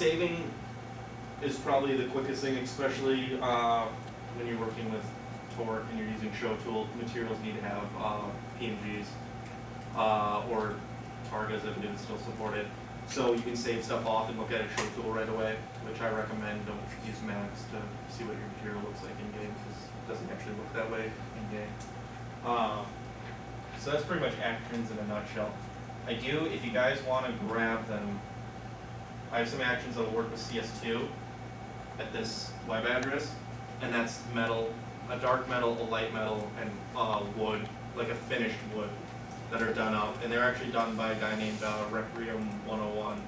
saving is probably the quickest thing, especially when you're working with torque and you're using show tool. Materials need to have PNGs or targas if it is still supported. So you can save stuff off and look at a show tool right away, which I recommend. Don't use Max to see what your material looks like in game, because it doesn't actually look that way in game. So that's pretty much actions in a nutshell. If you guys want to grab them, I have some actions that will work with CS2 at this web address, and that's metal, a dark metal, a light metal, and wood, like a finished wood, that are done up, and they're actually done by a guy named Requiem 101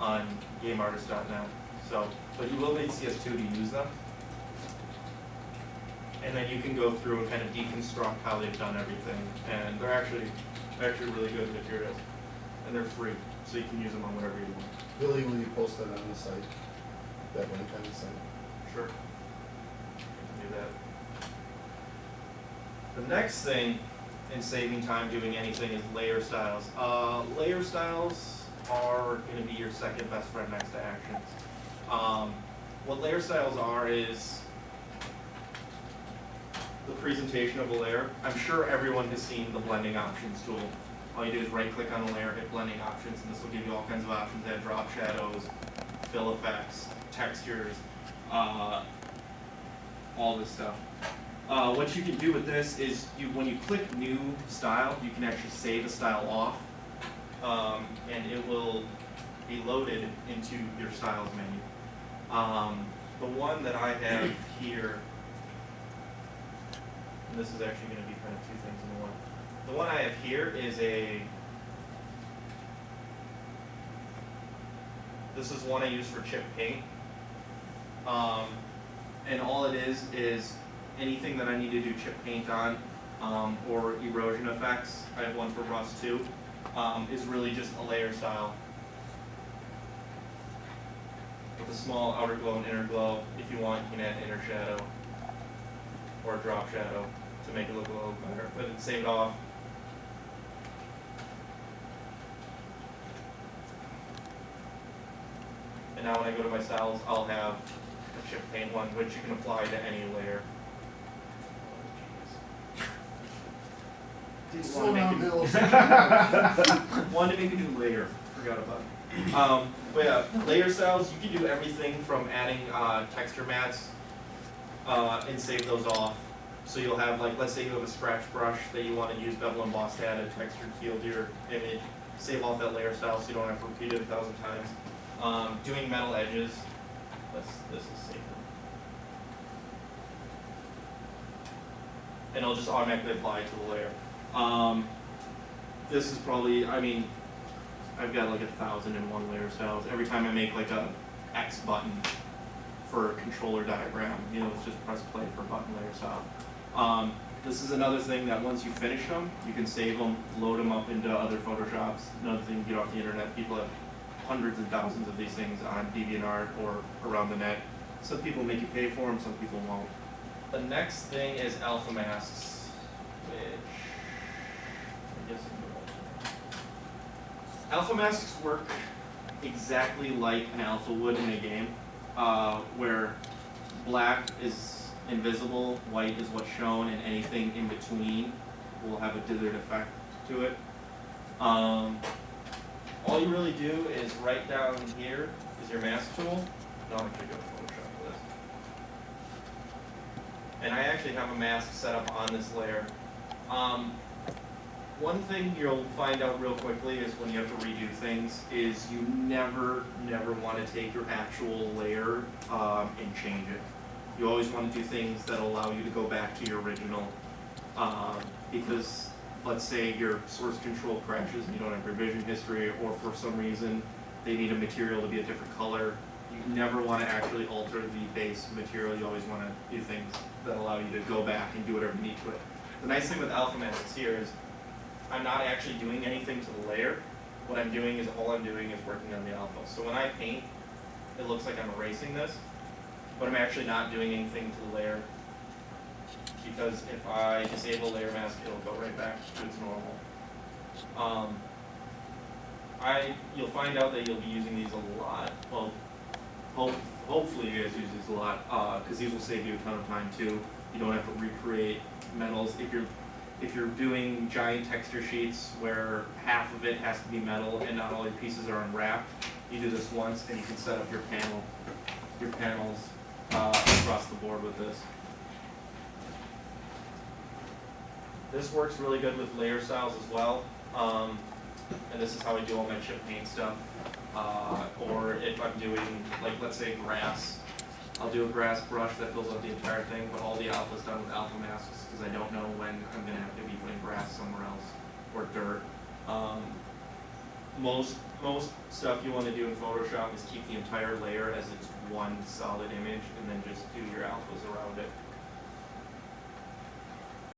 on GameArtist.net. So, but you will need CS2 to use them, and then you can go through and kind of deconstruct how they've done everything, and they're actually really good materials, and they're free, so you can use them on whatever you want. Billy, will you post that on the site? That link on the site? Sure. You can do that. The next thing in saving time doing anything is layer styles. Layer styles are going to be your second best friend next to actions. What layer styles are is the presentation of a layer. I'm sure everyone has seen the blending options tool. All you do is right click on a layer, hit blending options, and this will give you all kinds of options that drop shadows, fill effects, textures, all this stuff. What you can do with this is when you click new style, you can actually save a style off, and it will be loaded into your styles menu. The one that I have here, and this is actually going to be kind of two things in one. The one I have here is this is one I use for chip paint, and all it is anything that I need to do chip paint on, or erosion effects. I have one for rust too, is really just a layer style with a small outer glow and inner glow. If you want, you can add inner shadow or a drop shadow to make it look a little better, but then save it off. And now when I go to my styles, I'll have a chip paint one, which you can apply to any layer. Wanted to make a new layer. Forgot about it. But yeah, layer styles, you can do everything from adding texture mats and save those off. So you'll have, like, let's say you have a scratch brush that you want to use bevel emboss to add a textured feel to your image. Save off that layer style so you don't have to repeat it 1,000 times. Doing metal edges, this is safer. And it'll just automatically apply to the layer. This is probably, I've got like 1,001 layer styles. Every time I make like a X button for a controller diagram, it's just press play for button layer style. This is another thing that once you finish them, you can save them, load them up into other Photoshops. Another thing you get off the internet, people have hundreds and thousands of these things on DeviantArt or around the net. Some people make you pay for them, some people won't. The next thing is alpha masks, which I guess alpha masks work exactly like an alpha would in a game, where black is invisible, white is what's shown, and anything in between will have a dithered effect to it. All you really do is right down here is your mask tool. No, I'm actually go to Photoshop for this. And I actually have a mask set up on this layer. One thing you'll find out real quickly is when you have to redo things is you never want to take your actual layer and change it. You always want to do things that allow you to go back to your original, because let's say your source control crashes and you don't have revision history, or for some reason they need a material to be a different color. You never want to actually alter the base material. You always want to do things that allow you to go back and do whatever you need to it. The nice thing with alpha masks here is I'm not actually doing anything to the layer. What I'm doing is all I'm doing is working on the alpha. So when I paint, it looks like I'm erasing this, but I'm actually not doing anything to the layer, because if I disable layer mask, it'll go right back to its normal. You'll find out that you'll be using these a lot. Well, hopefully you guys use these a lot, cause these will save you a ton of time too. You don't have to recreate metals. If you're doing giant texture sheets where half of it has to be metal and not all your pieces are unwrapped, you do this once and you can set up your panels, across the board with this. This works really good with layer styles as well, and this is how I do all my chip paint stuff. Or if I'm doing, like, let's say grass, I'll do a grass brush that fills up the entire thing, but all the alpha's done with alpha masks, because I don't know when I'm gonna have to be putting grass somewhere else, or dirt. Most stuff you wanna do in Photoshop is keep the entire layer as it's one solid image, and then just do your alphas around it.